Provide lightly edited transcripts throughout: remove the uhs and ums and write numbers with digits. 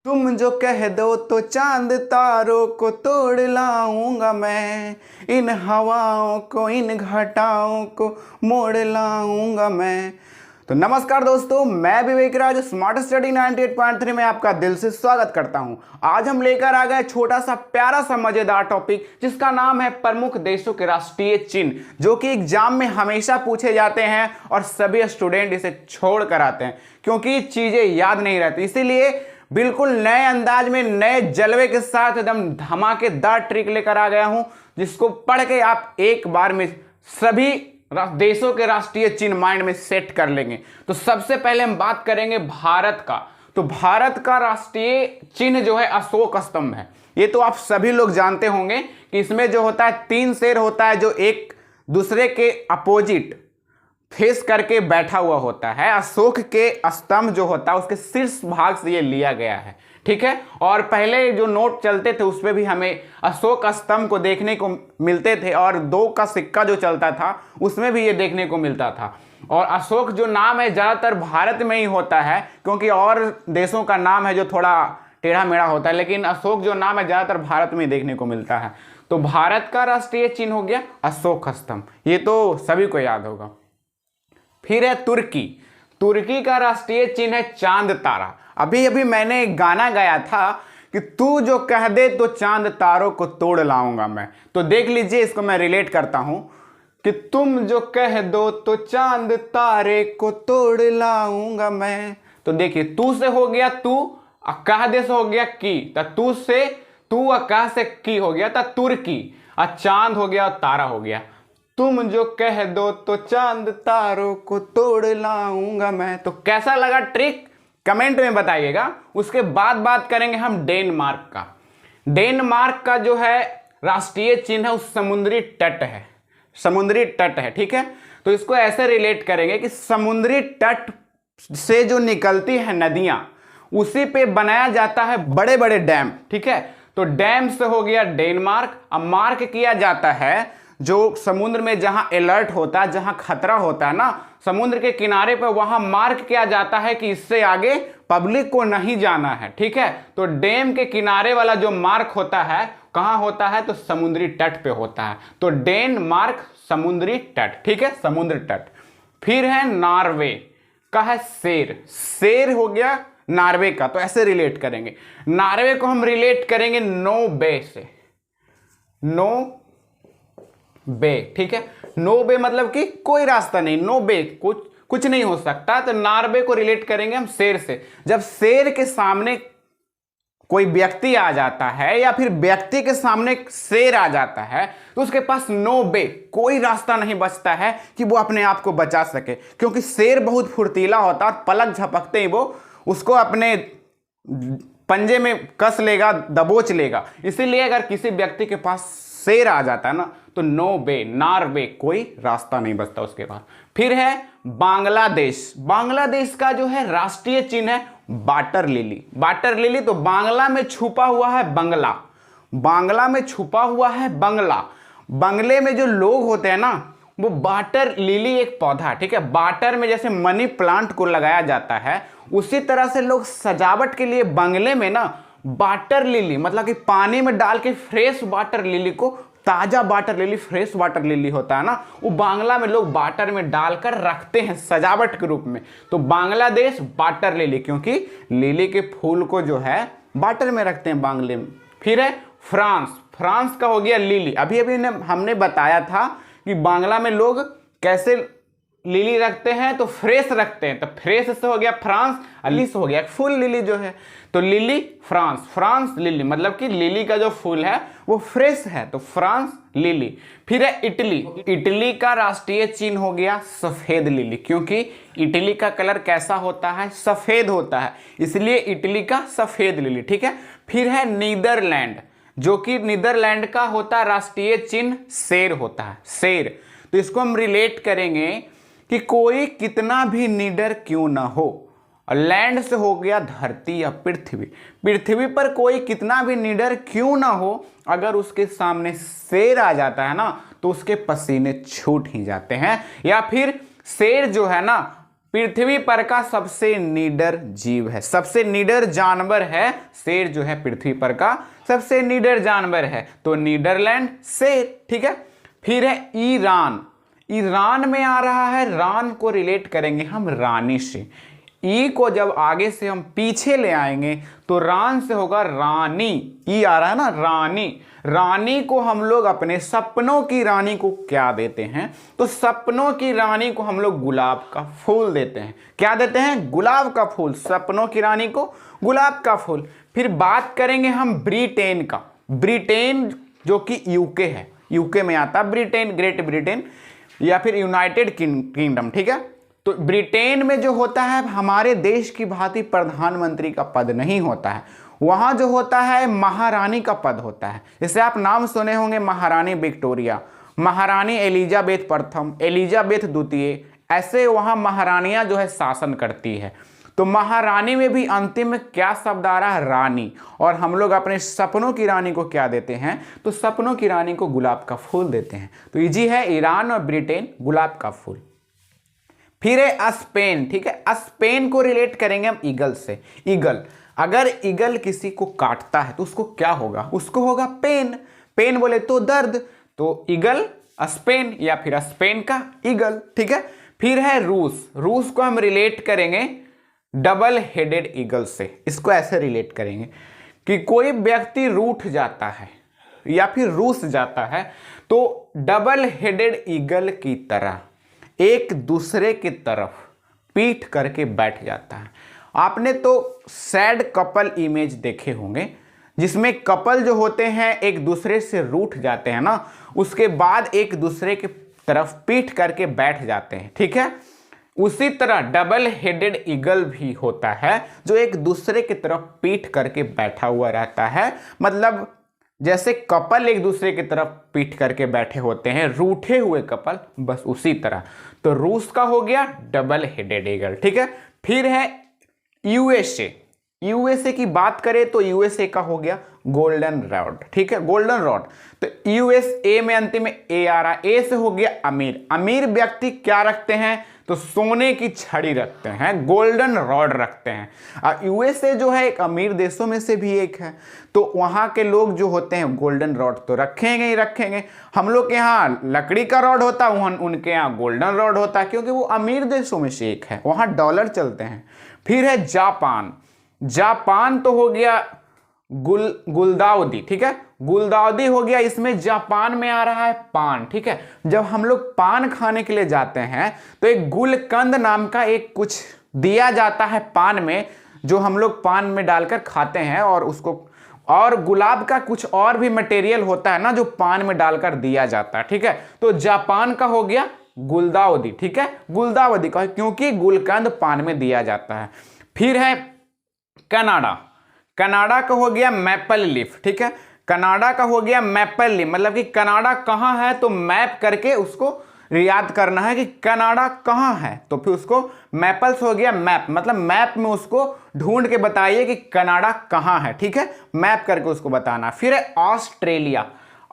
तुम जो कह दो तो चांद तारों को तोड़ लाऊंगा मैं, इन हवाओं को इन घटाओं को मोड़ लाऊंगा मैं। तो नमस्कार दोस्तों, मैं विवेक राज स्मार्ट स्टडी 98.3 में आपका दिल से स्वागत करता हूं। आज हम लेकर आ गए छोटा सा प्यारा सा मजेदार टॉपिक जिसका नाम है प्रमुख देशों के राष्ट्रीय चिन्ह, जो कि एग्जाम में हमेशा पूछे जाते हैं और सभी स्टूडेंट इसे छोड़ कर आते हैं क्योंकि चीजें याद नहीं रहती। इसीलिए बिल्कुल नए अंदाज में नए जलवे के साथ एकदम धमाकेदार ट्रिक लेकर आ गया हूं, जिसको पढ़ के आप एक बार में सभी देशों के राष्ट्रीय चिन्ह माइंड में सेट कर लेंगे। तो सबसे पहले हम बात करेंगे भारत का। तो भारत का राष्ट्रीय चिन्ह जो है अशोक स्तंभ है। ये तो आप सभी लोग जानते होंगे कि इसमें जो होता है 3 शेर होता है जो एक दूसरे के अपोजिट फेस करके बैठा हुआ होता है। अशोक के स्तंभ जो होता है उसके शीर्ष भाग से ये लिया गया है, ठीक है। और पहले जो नोट चलते थे उसमें भी हमें अशोक स्तंभ को देखने को मिलते थे, और 2 का सिक्का जो चलता था उसमें भी ये देखने को मिलता था। और अशोक जो नाम है ज़्यादातर भारत में ही होता है, क्योंकि और देशों का नाम है जो थोड़ा टेढ़ा मेढ़ा होता है, लेकिन अशोक जो नाम है ज़्यादातर भारत में देखने को मिलता है। तो भारत का राष्ट्रीय चिन्ह हो गया अशोक स्तंभ, ये तो सभी को याद होगा। फिर है तुर्की। तुर्की का राष्ट्रीय चिन्ह है चांद तारा। अभी अभी मैंने एक गाना गाया था कि तू जो कह दे तो चांद तारों को तोड़ लाऊंगा मैं। तो देख लीजिए, इसको मैं रिलेट करता हूं कि तुम जो कह दो तो चांद तारे को तोड़ लाऊंगा मैं। तो देखिए, तू से हो गया तू, कह दे से हो गया की, तू से तू कह से की हो गया तुर्की, चांद हो गया तारा हो गया। तुम जो कह दो तो चांद तारों को तोड़ लाऊंगा मैं। तो कैसा लगा ट्रिक कमेंट में बताइएगा। उसके बाद बात करेंगे हम डेनमार्क का। डेनमार्क का जो है राष्ट्रीय चिन्ह है उस समुद्री तट है, समुद्री तट है, ठीक है। तो इसको ऐसे रिलेट करेंगे कि समुद्री तट से जो निकलती है नदियां, उसी पे बनाया जाता है बड़े बड़े डैम, ठीक है। तो डैम से हो गया डेनमार्क। अब मार्क किया जाता है जो समुद्र में जहां अलर्ट होता है, जहां खतरा होता है ना समुद्र के किनारे पर, वहां मार्क किया जाता है कि इससे आगे पब्लिक को नहीं जाना है, ठीक है। तो डैम के किनारे वाला जो मार्क होता है कहां होता है, तो समुद्री तट पे होता है। तो डेनमार्क समुद्री तट, ठीक है, समुद्र तट। फिर है नॉर्वे का है शेर। शेर हो गया नॉर्वे का, तो ऐसे रिलेट करेंगे। नॉर्वे को हम रिलेट करेंगे नो बे से, नो बे, ठीक है। नो बे मतलब कि कोई रास्ता नहीं, नो बे, कुछ नहीं हो सकता। तो नॉर्वे को रिलेट करेंगे हम शेर से। जब शेर के सामने कोई व्यक्ति आ जाता है या फिर व्यक्ति के सामने शेर आ जाता है तो उसके पास नो बे, कोई रास्ता नहीं बचता है कि वो अपने आप को बचा सके, क्योंकि शेर बहुत फुर्तीला होता है और पलक झपकते ही वो उसको अपने पंजे में कस लेगा, दबोच लेगा। इसीलिए अगर किसी व्यक्ति के पास शेर आ जाता है ना तो नो बे, नॉर्वे, कोई रास्ता नहीं बचता उसके पास। फिर है बांग्लादेश। बांग्लादेश का जो है राष्ट्रीय चिन्ह है वाटर लिली। वाटर लिली, तो बांग्ला में छुपा हुआ है बंगला, बांग्ला में छुपा हुआ है बंगला। बंगले में जो लोग होते हैं ना वो वाटर लिली एक पौधा, ठीक है। वाटर में जैसे मनी प्लांट को लगाया जाता है, उसी तरह से लोग सजावट के लिए बंगले में ना वाटर लिली, मतलब कि पानी में डाल के फ्रेश वाटर लिली को, ताजा water lily, fresh water lily होता है ना, वो बांग्ला में लोग वाटर में डालकर रखते हैं सजावट के रूप में। तो बांग्लादेश वाटर लिली, क्योंकि लिली के फूल को जो है वाटर में रखते हैं बांग्ले में। फिर है फ्रांस। फ्रांस का हो गया लिली। अभी अभी हमने बताया था कि बांग्ला में लोग कैसे लिली रखते हैं, तो फ्रेश रखते हैं। तो फ्रेश से हो गया फ्रांस, लिली से हो गया फुल लिली जो है, तो लिली फ्रांस, फ्रांस लिली, मतलब कि लिली का जो फूल है वो फ्रेश है, तो फ्रांस लिली। फिर है इटली। इटली का राष्ट्रीय चिन्ह हो गया सफेद लिली, क्योंकि इटली का कलर कैसा होता है, सफेद होता है, इसलिए इटली का सफेद लिली, ठीक है। फिर है नीदरलैंड, जो कि नीदरलैंड का होता है राष्ट्रीय चिन्ह शेर होता है, शेर। तो इसको हम रिलेट करेंगे कि कोई कितना भी निडर क्यों ना हो, और लैंड से हो गया धरती या पृथ्वी। पृथ्वी पर कोई कितना भी निडर क्यों ना हो, अगर उसके सामने शेर आ जाता है ना तो उसके पसीने छूट ही जाते हैं। या फिर शेर जो है ना पृथ्वी पर का सबसे निडर जीव है, सबसे निडर जानवर है शेर, जो है पृथ्वी पर का सबसे निडर जानवर है। तो नीदरलैंड शेर, ठीक है। फिर है ईरान, ईरान में आ रहा है, रान को रिलेट करेंगे हम रानी से। ई को जब आगे से हम पीछे ले आएंगे तो रान से होगा रानी, ई आ रहा है ना रानी। रानी को हम लोग अपने सपनों की रानी को क्या देते हैं, तो सपनों की रानी को हम लोग गुलाब का फूल देते हैं। क्या देते हैं? गुलाब का फूल। सपनों की रानी को गुलाब का फूल। फिर बात करेंगे हम ब्रिटेन का। ब्रिटेन जो कि यूके है, यूके में आता है ब्रिटेन, ग्रेट ब्रिटेन या फिर यूनाइटेड किंगडम, ठीक है। तो ब्रिटेन में जो होता है हमारे देश की भांति प्रधानमंत्री का पद नहीं होता है, वहां जो होता है महारानी का पद होता है। जैसे आप नाम सुने होंगे महारानी विक्टोरिया, महारानी एलिजाबेथ प्रथम, एलिजाबेथ द्वितीय, ऐसे वहां महारानियां जो है शासन करती है। तो महारानी में भी अंतिम में क्या शब्द आ रहा है? रानी। और हम लोग अपने सपनों की रानी को क्या देते हैं? तो सपनों की रानी को गुलाब का फूल देते हैं। तो इजी है, ईरान और ब्रिटेन गुलाब का फूल। फिर है स्पेन, ठीक है। स्पेन को रिलेट करेंगे हम ईगल से। ईगल, अगर ईगल किसी को काटता है तो उसको क्या होगा? उसको होगा पेन। पेन बोले तो दर्द, तो ईगल स्पेन या फिर स्पेन का ईगल, ठीक है। फिर है रूस, रूस को हम रिलेट करेंगे डबल हेडेड ईगल से। इसको ऐसे रिलेट करेंगे कि कोई व्यक्ति रूठ जाता है या फिर रूस जाता है तो डबल हेडेड ईगल की तरह एक दूसरे की तरफ पीठ करके बैठ जाता है। आपने तो सैड कपल इमेज देखे होंगे जिसमें कपल जो होते हैं एक दूसरे से रूठ जाते हैं ना, उसके बाद एक दूसरे की तरफ पीठ करके बैठ जाते हैं, ठीक है। उसी तरह डबल हेडेड ईगल भी होता है जो एक दूसरे की तरफ पीठ करके बैठा हुआ रहता है। मतलब जैसे कपल एक दूसरे की तरफ पीठ करके बैठे होते हैं, रूठे हुए कपल, बस उसी तरह। तो रूस का हो गया डबल हेडेड ईगल, ठीक है। फिर है यूएसए। यूएसए की बात करें तो यूएसए का हो गया गोल्डन रॉड, ठीक है, गोल्डन रॉड। तो यूएसए में अंतिम में ए आ रहा, ए से हो गया अमीर। अमीर व्यक्ति क्या रखते हैं? तो सोने की छड़ी रखते हैं, गोल्डन रॉड रखते हैं। यूएसए जो है एक अमीर देशों में से भी एक है, तो वहां के लोग जो होते हैं गोल्डन रॉड तो रखेंगे ही रखेंगे। हम लोग के यहाँ लकड़ी का रॉड होता है, उनके यहाँ गोल्डन रॉड होता है, क्योंकि वो अमीर देशों में से एक है, वहां डॉलर चलते हैं। फिर है जापान। जापान तो हो गया गुलदाउदी, ठीक है, गुलदाउदी हो गया। इसमें जापान में आ रहा है पान, ठीक है। जब हम लोग पान खाने के लिए जाते हैं तो एक गुलकंद नाम का एक कुछ दिया जाता है पान में, जो हम लोग पान में डालकर खाते हैं, और उसको, और गुलाब का कुछ और भी मटेरियल होता है ना जो पान में डालकर दिया जाता है, ठीक है। तो जापान का हो गया गुलदाउदी, ठीक है, गुलदाउदी का, क्योंकि गुलकंद पान में दिया जाता है। फिर है कनाडा। कनाडा का हो गया मैपल लीफ, ठीक है। कनाडा का हो गया मैपल लीफ, मतलब कि कनाडा कहाँ है तो मैप करके उसको याद करना है कि कनाडा कहाँ है, तो फिर उसको मैपल्स हो गया मैप, मतलब मैप में उसको ढूंढ के बताइए कि कनाडा कहाँ है, ठीक है, मैप करके उसको बताना। फिर है ऑस्ट्रेलिया।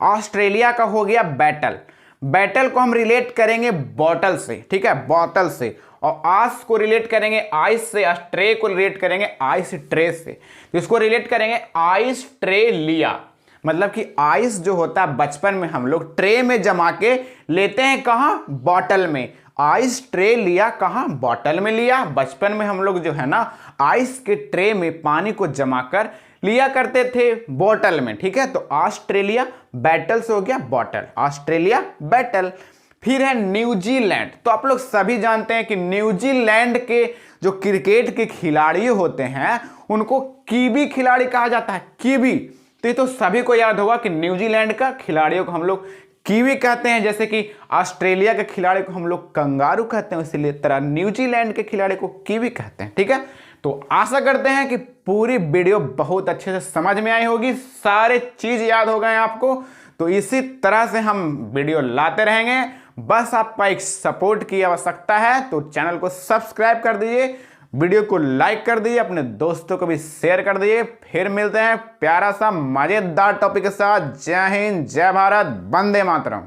ऑस्ट्रेलिया का हो गया बैटल। बैटल को हम रिलेट करेंगे बॉटल से, ठीक है, बॉटल से। और आस को रिलेट करेंगे आइस से, ट्रे को रिलेट करेंगे आइस ट्रे से, तो इसको रिलेट करेंगे आइस ट्रे लिया। मतलब कि आइस जो होता है बचपन में हम लोग ट्रे में जमा के लेते हैं, कहाँ? बॉटल में। आइस ट्रे लिया, कहाँ? बॉटल में लिया। बचपन में हम लोग जो है ना आइस के ट्रे में पानी को जमा कर लिया करते थे बॉटल में, ठीक है। तो ऑस्ट्रेलिया बैटल से हो गया बॉटल, ऑस्ट्रेलिया बैटल। फिर है न्यूजीलैंड। तो आप लोग सभी जानते हैं कि न्यूजीलैंड के जो क्रिकेट के खिलाड़ी होते हैं उनको कीवी खिलाड़ी कहा जाता है, कीवी। तो ये तो सभी को याद होगा कि न्यूजीलैंड का खिलाड़ियों को हम लोग कीवी कहते हैं, जैसे कि ऑस्ट्रेलिया के खिलाड़ी को हम लोग कंगारू कहते हैं, इसीलिए तरह न्यूजीलैंड के खिलाड़ी को कीवी कहते हैं, ठीक है। तो आशा करते हैं कि पूरी वीडियो बहुत अच्छे से समझ में आई होगी, सारे चीज याद हो गए आपको। तो इसी तरह से हम वीडियो लाते रहेंगे, बस आपका एक सपोर्ट की आवश्यकता है। तो चैनल को सब्सक्राइब कर दीजिए, वीडियो को लाइक कर दीजिए, अपने दोस्तों को भी शेयर कर दीजिए। फिर मिलते हैं प्यारा सा मजेदार टॉपिक के साथ। जय हिंद, जय भारत, वंदे मातरम।